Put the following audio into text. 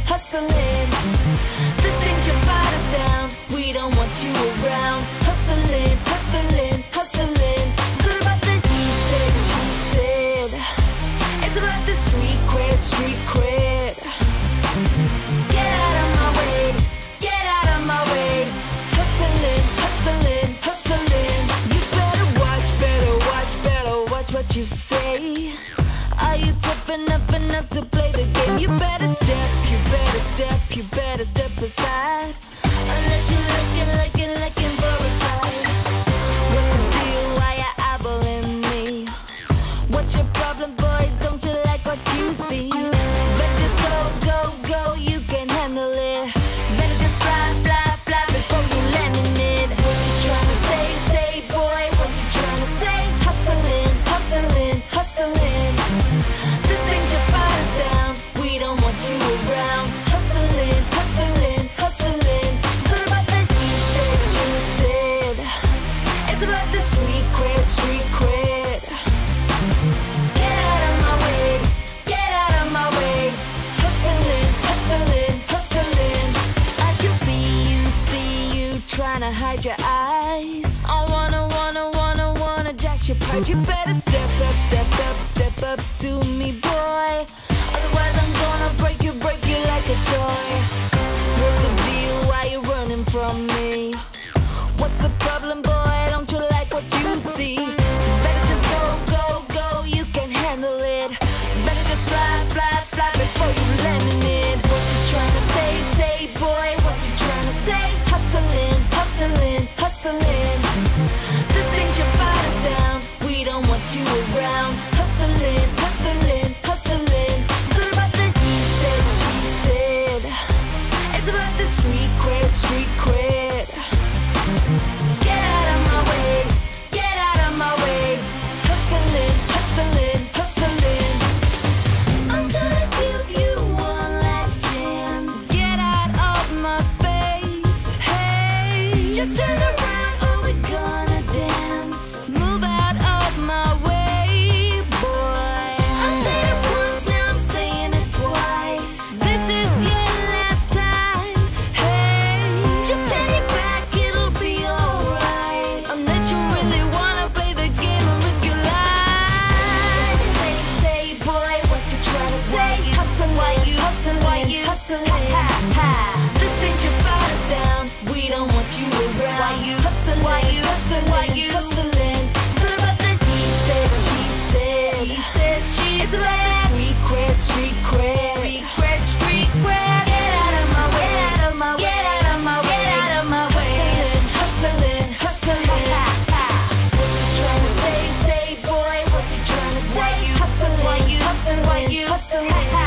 Hustling, the things you bottom down. We don't want you around. Hustling, hustling, hustling. It's not about the he said, she said. It's about the street cred, street cred. Get out of my way, get out of my way. Hustling, hustling, hustling. You better watch what you say. Are you tough enough to play the game? You better step aside. Unless you're looking for a fight. What's the deal? Why you eyeballing me? What's your problem, boy? Don't you like what you see? Better just go, you can handle it. Better just fly before you land in it. What you tryna say, boy? What you tryna say? Hustling. The things you bottom down, we don't want you around. Hustling. It's not about the he said, she said. It's about the street cred. Get out of my way. Hustling. I can see you trying to hide your eyes. I wanna dash your pride. You better step up to me, boy. Otherwise I'm gonna break you like a toy. What's the deal? Why you running from me? What's the problem, boy? Don't you like what you see? Better just go, you can handle it. Better just fly before you land in it. What you tryna say, boy? What you tryna say? Hustling. The things you bottom down, we don't want you around. Hustling. It's not about the he said, she said. It's about the street cred. Get out of my way. Hustling. I'm gonna give you one last chance. Get out of my face. Hey, just turn around or we're gonna dance. Move out of my way, boy. I said it once, now I'm saying it twice. This is your last time. Hey, just turn your back, it'll be alright. Unless you really wanna play the game and risk your life. Say, boy, what you tryna say? Hustling. The things you bottom down, we don't want you around. Why you hustling? It's not about the he said, she said. It's about the street cred. Get out of my way. Hustling. What you tryna say, boy? What you tryna say? Hustling.